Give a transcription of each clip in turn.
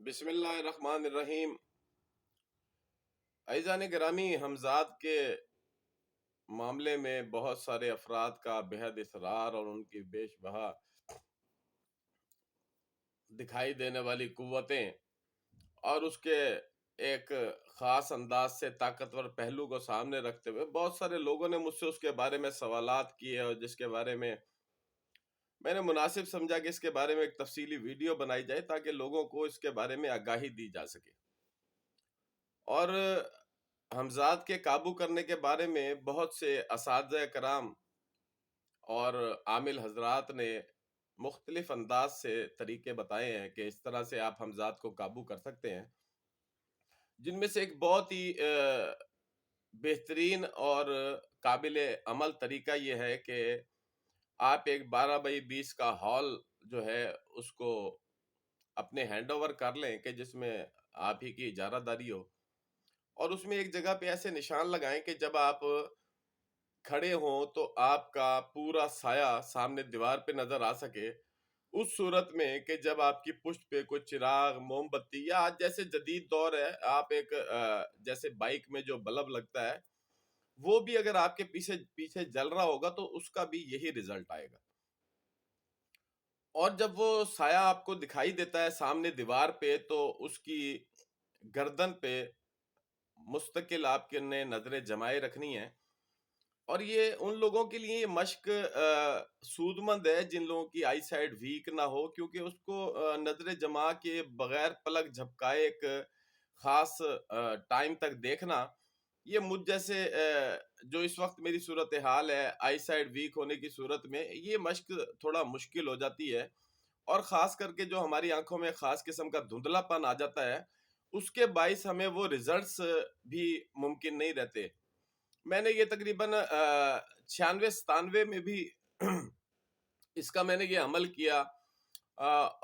بسم اللہ الرحمن الرحیم۔ عزیزان گرامی، حمزات کے معاملے میں بہت سارے افراد کا بہت اصرار اور ان کی بیش بہا دکھائی دینے والی قوتیں اور اس کے ایک خاص انداز سے طاقتور پہلو کو سامنے رکھتے ہوئے بہت سارے لوگوں نے مجھ سے اس کے بارے میں سوالات کیے، اور جس کے بارے میں نے مناسب سمجھا کہ اس کے بارے میں ایک تفصیلی ویڈیو بنائی جائے تاکہ لوگوں کو اس کے بارے میں آگاہی دی جا سکے۔ اور حمزات کے قابو کرنے کے بارے میں بہت سے اساتذہ کرام اور عامل حضرات نے مختلف انداز سے طریقے بتائے ہیں کہ اس طرح سے آپ حمزات کو قابو کر سکتے ہیں، جن میں سے ایک بہت ہی بہترین اور قابل عمل طریقہ یہ ہے کہ آپ ایک 12x20 کا ہال جو ہے اس کو اپنے ہینڈ اوور کر لیں کہ جس میں آپ ہی کی اجارہ داری ہو، اور اس میں ایک جگہ پہ ایسے نشان لگائیں کہ جب آپ کھڑے ہوں تو آپ کا پورا سایہ سامنے دیوار پہ نظر آ سکے۔ اس صورت میں کہ جب آپ کی پشت پہ کوئی چراغ، موم بتی، یا آج جیسے جدید دور ہے آپ ایک جیسے بائک میں جو بلب لگتا ہے وہ بھی اگر آپ کے پیچھے جل رہا ہوگا تو اس کا بھی یہی رزلٹ آئے گا۔ اور جب وہ سایہ آپ کو دکھائی دیتا ہے سامنے دیوار پہ تو اس کی گردن پہ مستقل آپ کے نے نظریں جمائے رکھنی ہیں، اور یہ ان لوگوں کے لیے یہ مشق سود مند ہے جن لوگوں کی آئی سائڈ ویک نہ ہو، کیونکہ اس کو نظر جما کے بغیر پلک جھپکائے ایک خاص ٹائم تک دیکھنا، یہ مجھ جیسے جو اس وقت میری صورتحال ہے آئی سائڈ ویک ہونے کی صورت میں، یہ مشق تھوڑا مشکل ہو جاتی ہے، اور خاص کر کے جو ہماری آنکھوں میں خاص قسم کا دھندلا پن آ جاتا ہے اس کے باعث ہمیں وہ ریزلٹس بھی ممکن نہیں رہتے۔ میں نے یہ تقریباً 96-97 میں بھی اس کا میں نے یہ عمل کیا،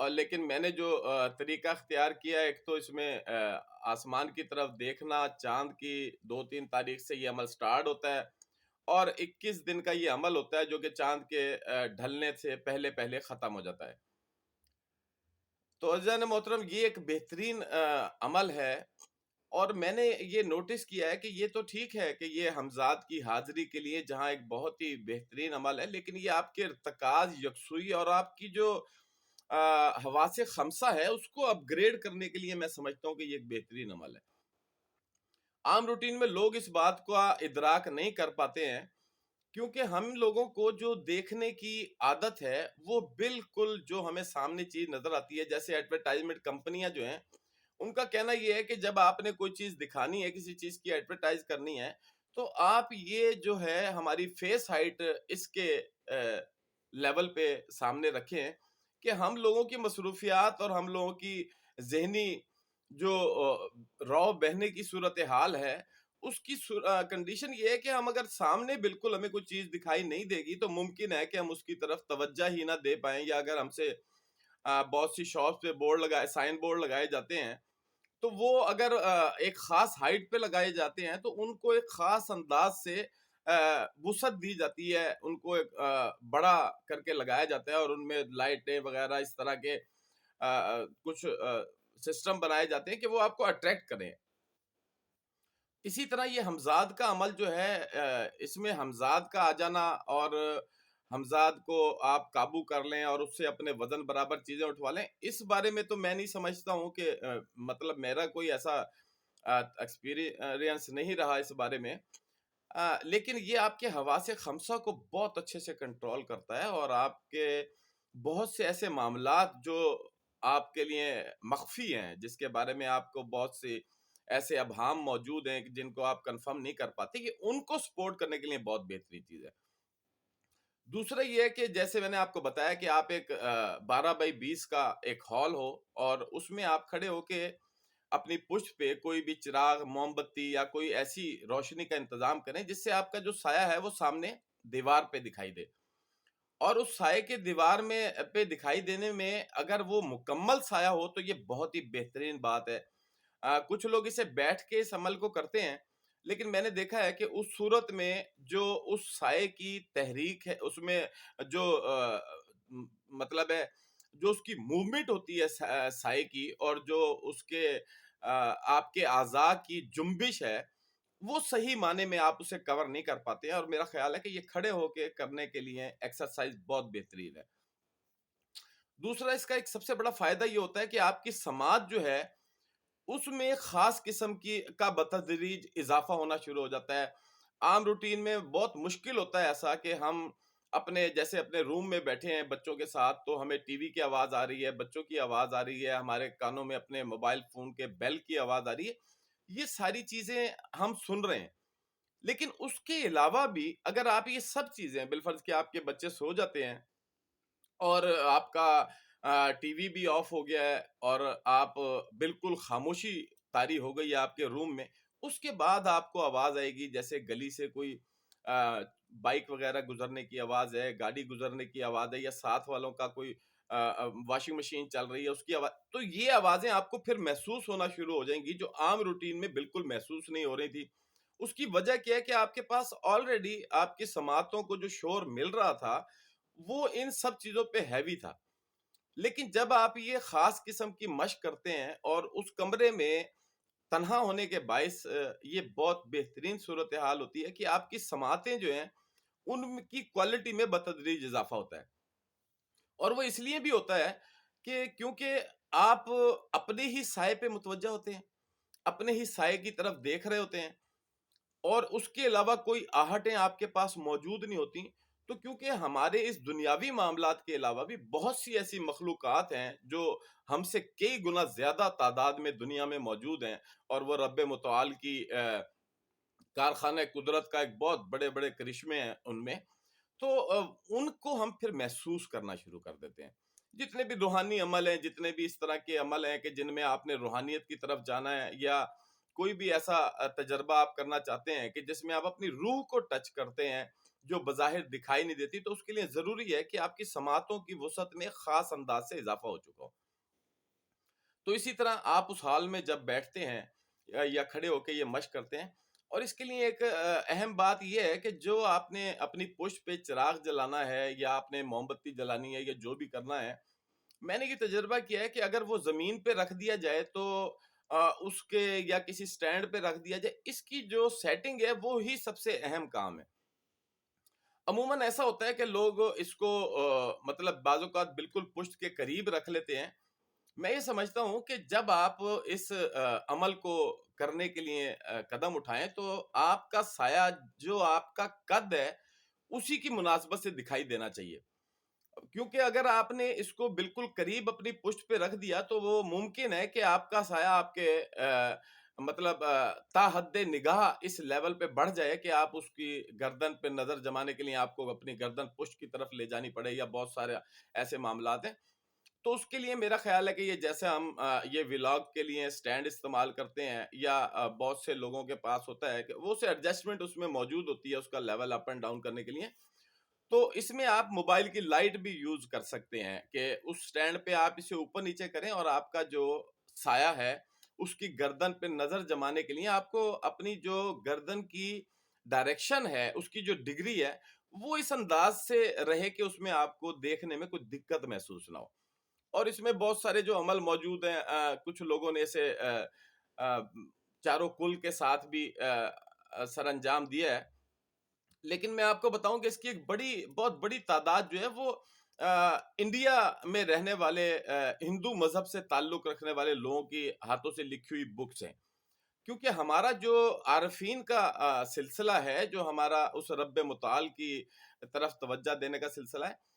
لیکن میں نے جو طریقہ اختیار کیا، ایک تو اس میں آسمان کی طرف دیکھنا، چاند کی 2-3 تاریخ سے یہ عمل سٹارٹ ہوتا ہے، اور 21 دن کا یہ عمل ہوتا ہے جو کہ چاند کے ڈھلنے سے پہلے پہلے ختم ہو جاتا ہے۔ تو عزیزان محترم، یہ ایک بہترین عمل ہے، اور میں نے یہ نوٹس کیا ہے کہ یہ تو ٹھیک ہے کہ یہ حمزات کی حاضری کے لیے جہاں ایک بہت ہی بہترین عمل ہے، لیکن یہ آپ کے ارتکاز، یکسوئی اور آپ کی جو حواس خمسہ ہے اس کو اپ گریڈ کرنے کے لیے میں سمجھتا ہوں کہ یہ ایک بہترین عمل ہے۔ عام روٹین میں لوگ اس بات کو ادراک نہیں کر پاتے ہیں، کیونکہ ہم لوگوں کو جو دیکھنے کی عادت ہے وہ بالکل جو ہمیں سامنے چیز نظر آتی ہے، جیسے ایڈورٹائزمنٹ کمپنیاں جو ہیں ان کا کہنا یہ ہے کہ جب آپ نے کوئی چیز دکھانی ہے، کسی چیز کی ایڈورٹائز کرنی ہے، تو آپ یہ جو ہے ہماری فیس ہائٹ اس کے لیول پہ سامنے رکھیں کہ ہم لوگوں کی مصروفیات اور ہم لوگوں کی ذہنی جو رو بہنے کی صورتحال ہے اس کی کنڈیشن یہ ہے کہ ہم اگر سامنے بالکل ہمیں کوئی چیز دکھائی نہیں دے گی تو ممکن ہے کہ ہم اس کی طرف توجہ ہی نہ دے پائیں، یا اگر ہم سے بہت سی شاپس پہ سائن بورڈ لگائے جاتے ہیں تو وہ اگر ایک خاص ہائٹ پہ لگائے جاتے ہیں تو ان کو ایک خاص انداز سے وسعت دی جاتی ہے، ان کو ایک بڑا کر کے لگایا جاتا ہے، اور ان میں لائٹیں وغیرہ اس طرح کے کچھ سسٹم بنائے جاتے ہیں کہ وہ آپ کو اٹریکٹ کریں۔ اسی طرح یہ حمزات کا عمل جو ہے، اس میں حمزات کا آ جانا اور حمزات کو آپ قابو کر لیں اور اس سے اپنے وزن برابر چیزیں اٹھوا لیں، اس بارے میں تو میں نہیں سمجھتا ہوں کہ مطلب میرا کوئی ایسا ایکسپیرینس نہیں رہا اس بارے میں، لیکن یہ آپ کے حواس خمسہ کو بہت اچھے سے کنٹرول کرتا ہے، اور آپ کے بہت سے ایسے معاملات جو آپ کے لیے مخفی ہیں، جس کے بارے میں آپ کو بہت سے ایسے ابہام موجود ہیں جن کو آپ کنفرم نہیں کر پاتے، یہ ان کو سپورٹ کرنے کے لیے بہت بہترین چیز ہے۔ دوسرا یہ ہے کہ جیسے میں نے آپ کو بتایا کہ آپ ایک 12x20 کا ایک ہال ہو، اور اس میں آپ کھڑے ہو کے اپنی پشت پہ کوئی بھی چراغ، موم بتی یا کوئی ایسی روشنی کا انتظام کریں جس سے آپ کا جو سایہ ہے وہ سامنے دیوار پہ دکھائی دے، اور اس سائے کے دیوار میں پہ دکھائی دینے میں اگر وہ مکمل سایہ ہو تو یہ بہت ہی بہترین بات ہے۔ کچھ لوگ اسے بیٹھ کے اس عمل کو کرتے ہیں، لیکن میں نے دیکھا ہے کہ اس صورت میں جو اس سائے کی تحریک ہے، اس میں جو مطلب ہے جو اس کی موومنٹ ہوتی ہے سائے کی، اور جو اس کے آپ کے اعضاء کی جنبش ہے، وہ صحیح معنی میں آپ اسے کور نہیں کر پاتے ہیں، اور میرا خیال ہے کہ یہ کھڑے ہو کے کرنے کے لیے ایکسرسائز بہت بہترین ہے۔ دوسرا اس کا ایک سب سے بڑا فائدہ یہ ہوتا ہے کہ آپ کی سماعت جو ہے اس میں خاص قسم کی کا بتدریج اضافہ ہونا شروع ہو جاتا ہے۔ عام روٹین میں بہت مشکل ہوتا ہے ایسا کہ ہم اپنے روم میں بیٹھے ہیں بچوں کے ساتھ، تو ہمیں ٹی وی کی آواز آ رہی ہے، بچوں کی آواز آ رہی ہے، ہمارے کانوں میں اپنے موبائل فون کے بیل کی آواز آ رہی ہے، یہ ساری چیزیں ہم سن رہے ہیں۔ لیکن اس کے علاوہ بھی اگر آپ یہ سب چیزیں بالفرض کہ آپ کے بچے سو جاتے ہیں اور آپ کا ٹی وی بھی آف ہو گیا ہے، اور آپ بالکل خاموشی طاری ہو گئی ہے آپ کے روم میں، اس کے بعد آپ کو آواز آئے گی جیسے گلی سے کوئی بائک وغیرہ گزرنے کی آواز ہے، گاڑی گزرنے کی آواز ہے، یا ساتھ والوں کا کوئی واشنگ مشین چل رہی ہے اس کی آواز، تو یہ آوازیں آپ کو پھر محسوس ہونا شروع ہو جائیں گی، جو عام روٹین میں بالکل محسوس نہیں ہو رہی تھی۔ اس کی وجہ کیا ہے کہ آپ کے پاس آلریڈی آپ کی سماعتوں کو جو شور مل رہا تھا وہ ان سب چیزوں پہ ہیوی تھا۔ لیکن جب آپ یہ خاص قسم کی مشق کرتے ہیں اور اس کمرے میں تنہا ہونے کے باعث یہ بہت بہترین صورتحال ہوتی ہے کہ آپ کی سماعتیں جو ہیں ان کی کوالٹی میں بتدریج اضافہ ہوتا ہے، اور وہ اس لیے بھی ہوتا ہے کہ کیونکہ آپ اپنے ہی سائے پہ متوجہ ہوتے ہیں، اپنے ہی سائے کی طرف دیکھ رہے ہوتے ہیں، اور اس کے علاوہ کوئی آہٹیں آپ کے پاس موجود نہیں ہوتی۔ تو کیونکہ ہمارے اس دنیاوی معاملات کے علاوہ بھی بہت سی ایسی مخلوقات ہیں جو ہم سے کئی گنا زیادہ تعداد میں دنیا میں موجود ہیں، اور وہ رب متعال کی کارخانہ قدرت کا ایک بہت بڑے بڑے کرشمے ہیں ان میں، تو ان کو ہم پھر محسوس کرنا شروع کر دیتے ہیں۔ جتنے بھی روحانی عمل ہیں، جتنے بھی اس طرح کے عمل ہیں کہ جن میں آپ نے روحانیت کی طرف جانا ہے، یا کوئی بھی ایسا تجربہ آپ کرنا چاہتے ہیں کہ جس میں آپ اپنی روح کو ٹچ کرتے ہیں جو بظاہر دکھائی نہیں دیتی، تو اس کے لیے ضروری ہے کہ آپ کی سماعتوں کی وسعت میں خاص انداز سے اضافہ ہو چکا ہو۔ تو اسی طرح آپ اس حال میں جب بیٹھتے ہیں یا کھڑے ہو کے یہ مشق کرتے ہیں، اور اس کے لیے ایک اہم بات یہ ہے کہ جو آپ نے اپنی پشت پہ چراغ جلانا ہے، یا آپ نے موم بتی جلانی ہے، یا جو بھی کرنا ہے، میں نے یہ تجربہ کیا ہے کہ اگر وہ زمین پہ رکھ دیا جائے تو اس کے یا کسی سٹینڈ پہ رکھ دیا جائے، اس کی جو سیٹنگ ہے وہ ہی سب سے اہم کام ہے۔ عموماً ایسا ہوتا ہے کہ لوگ اس کو مطلب بعض اوقات بالکل پشت کے قریب رکھ لیتے ہیں۔ میں یہ سمجھتا ہوں کہ جب آپ اس عمل کو کرنے کے لیے قدم اٹھائیں تو آپ کا سایہ جو آپ کا قد ہے اسی کی مناسبت سے دکھائی دینا چاہیے، کیونکہ اگر آپ نے اس کو بالکل قریب اپنی پشت پہ رکھ دیا تو وہ ممکن ہے کہ آپ کا سایہ آپ کے مطلب تا حد نگاہ اس لیول پہ بڑھ جائے کہ آپ اس کی گردن پہ نظر جمانے کے لیے آپ کو اپنی گردن پشت کی طرف لے جانی پڑے، یا بہت سارے ایسے معاملات ہیں۔ تو اس کے لیے میرا خیال ہے کہ یہ جیسے ہم یہ ولاگ کے لیے سٹینڈ استعمال کرتے ہیں، یا بہت سے لوگوں کے پاس ہوتا ہے کہ وہ سے ایڈجسٹمنٹ اس میں موجود ہوتی ہے اس کا لیول اپ اینڈ ڈاؤن کرنے کے لیے، تو اس میں آپ موبائل کی لائٹ بھی یوز کر سکتے ہیں کہ اس سٹینڈ پہ آپ اسے اوپر نیچے کریں، اور آپ کا جو سایہ ہے اس کی گردن پہ نظر جمانے کے لیے آپ کو اپنی جو گردن کی ڈائریکشن ہے، اس کی جو ڈگری ہے، وہ اس انداز سے رہے کہ اس میں آپ کو دیکھنے میں کوئی دقت محسوس نہ ہو۔ اور اس میں بہت سارے جو عمل موجود ہیں، کچھ لوگوں نے اسے چاروں کل کے ساتھ بھی سر انجام دیا ہے، لیکن میں آپ کو بتاؤں کہ اس کی ایک بہت بڑی تعداد جو ہے وہ انڈیا میں رہنے والے ہندو مذہب سے تعلق رکھنے والے لوگوں کی ہاتھوں سے لکھی ہوئی بکس ہیں، کیونکہ ہمارا جو عارفین کا سلسلہ ہے، جو ہمارا اس رب متعال کی طرف توجہ دینے کا سلسلہ ہے،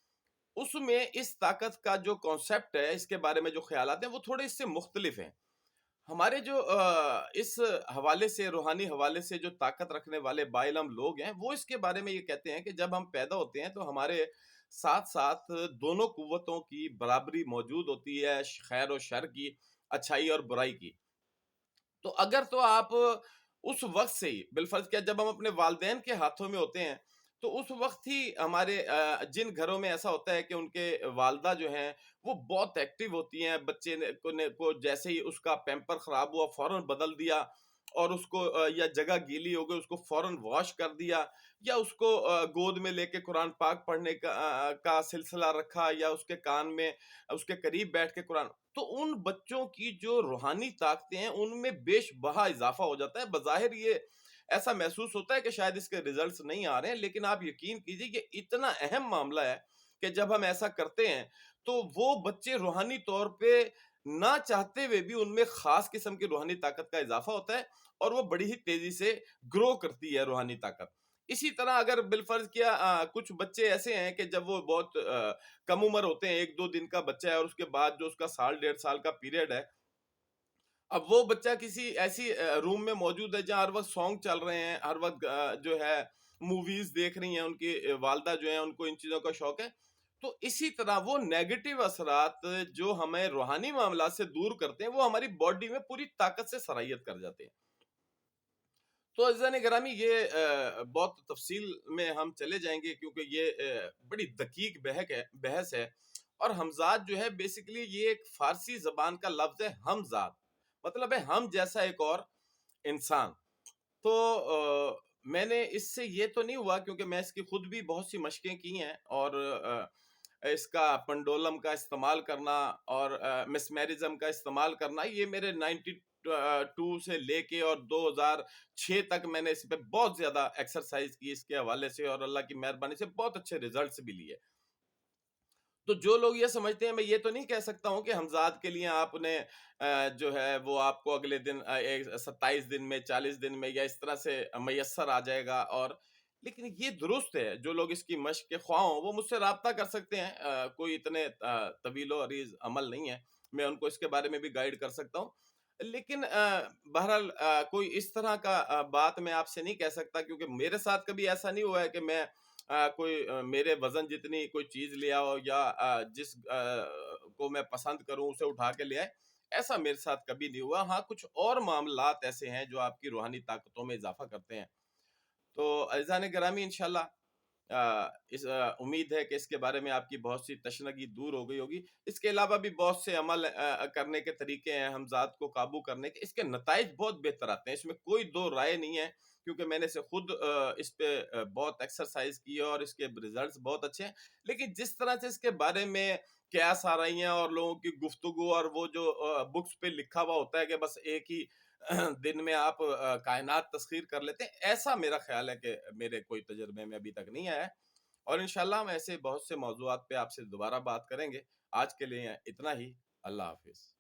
اس میں اس طاقت کا جو کانسیپٹ ہے، اس کے بارے میں جو خیالات ہیں وہ تھوڑے اس سے مختلف ہیں۔ ہمارے جو اس حوالے سے روحانی حوالے سے جو طاقت رکھنے والے با علم لوگ ہیں، وہ اس کے بارے میں یہ کہتے ہیں کہ جب ہم پیدا ہوتے ہیں تو ہمارے ساتھ ساتھ دونوں قوتوں کی برابری موجود ہوتی ہے، خیر و شر کی، اچھائی اور برائی کی۔ تو اگر تو آپ اس وقت سے ہی بالفرض کیا جب ہم اپنے والدین کے ہاتھوں میں ہوتے ہیں تو اس وقت ہی ہمارے جن گھروں میں ایسا ہوتا ہے کہ ان کے والدہ جو ہیں وہ بہت ایکٹیو ہوتی ہیں، بچے کو جیسے ہی اس کا پیمپر خراب ہوا فوراً بدل دیا، اور اس کو یا جگہ گیلی ہو گئی اس کو فوراً واش کر دیا، یا اس کو گود میں لے کے قرآن پاک پڑھنے کا سلسلہ رکھا، یا اس کے کان میں اس کے قریب بیٹھ کے قرآن، تو ان بچوں کی جو روحانی طاقتیں ہیں ان میں بیش بہا اضافہ ہو جاتا ہے. بظاہر یہ ایسا محسوس ہوتا ہے کہ شاید اس کے ریزلٹس نہیں آ رہے ہیں، لیکن آپ یقین کیجئے کہ اتنا اہم معاملہ ہے کہ جب ہم ایسا کرتے ہیں تو وہ بچے روحانی طور پہ نہ چاہتے ہوئے بھی ان میں خاص قسم کی روحانی طاقت کا اضافہ ہوتا ہے، اور وہ بڑی ہی تیزی سے گرو کرتی ہے روحانی طاقت. اسی طرح اگر بالفرض کیا کچھ بچے ایسے ہیں کہ جب وہ بہت کم عمر ہوتے ہیں، 1-2 دن کا بچہ ہے، اور اس کے بعد جو اس کا 1.5 سال کا پیریڈ ہے، اب وہ بچہ کسی ایسی روم میں موجود ہے جہاں ہر وقت سانگ چل رہے ہیں، ہر وقت جو ہے موویز دیکھ رہی ہیں، ان کی والدہ جو ہیں ان کو ان چیزوں کا شوق ہے، تو اسی طرح وہ نیگیٹو اثرات جو ہمیں روحانی معاملات سے دور کرتے ہیں وہ ہماری باڈی میں پوری طاقت سے سرایت کر جاتے ہیں. تو عزیزان گرامی، یہ بہت تفصیل میں ہم چلے جائیں گے کیونکہ یہ بڑی دقیق بحث ہے. اور ہمزاد جو ہے بیسیکلی یہ ایک فارسی زبان کا لفظ ہے، ہمزاد مطلب ہے ہم جیسا ایک اور انسان. تو میں نے اس سے یہ تو نہیں ہوا کیونکہ میں اس کی خود بھی بہت سی مشقیں کی ہیں، اور اس کا پنڈولم کا استعمال کرنا اور مسمیرزم کا استعمال کرنا، یہ میرے 92 سے لے کے اور 2006 تک میں نے اس پہ بہت زیادہ ایکسرسائز کی اس کے حوالے سے، اور اللہ کی مہربانی سے بہت اچھے ریزلٹس بھی لیے. تو جو لوگ یہ سمجھتے ہیں، میں یہ تو نہیں کہہ سکتا ہوں کہ ہمزاد کے لیے آپ نے جو ہے وہ آپ کو اگلے دن 27 دن میں 40 دن میں یا اس طرح سے میسر آ جائے گا، اور لیکن یہ درست ہے جو لوگ اس کی مشق کے خواہ ہوں وہ مجھ سے رابطہ کر سکتے ہیں. کوئی اتنے طویل و عریض عمل نہیں ہے، میں ان کو اس کے بارے میں بھی گائیڈ کر سکتا ہوں. لیکن بہرحال کوئی اس طرح کا بات میں آپ سے نہیں کہہ سکتا کیونکہ میرے ساتھ کبھی ایسا نہیں ہوا ہے کہ میں کوئی میرے وزن جتنی کوئی چیز لیا ہو یا جس کو میں پسند کروں اسے اٹھا کے لے آئے، ایسا میرے ساتھ کبھی نہیں ہوا. ہاں کچھ اور معاملات ایسے ہیں جو آپ کی روحانی طاقتوں میں اضافہ کرتے ہیں. تو عزیزان گرامی، انشاءاللہ امید ہے کہ اس کے بارے میں آپ کی بہت سی تشنگی دور ہو گئی ہوگی. اس کے علاوہ بھی بہت سے عمل کرنے کے طریقے ہیں ہمزاد کو قابو کرنے کے، اس کے نتائج بہت بہتر آتے ہیں، اس میں کوئی دو رائے نہیں ہے کیونکہ میں نے اسے خود اس پہ بہت ایکسرسائز کی ہے اور اس کے ریزلٹس بہت اچھے ہیں. لیکن جس طرح سے اس کے بارے میں قیاس آ رہی ہیں اور لوگوں کی گفتگو اور وہ جو بکس پہ لکھا ہوا ہوتا ہے کہ بس ایک ہی دن میں آپ کائنات تسخیر کر لیتے ہیں، ایسا میرا خیال ہے کہ میرے کوئی تجربے میں ابھی تک نہیں آیا ہے. اور انشاءاللہ ہم ایسے بہت سے موضوعات پہ آپ سے دوبارہ بات کریں گے. آج کے لیے اتنا ہی. اللہ حافظ.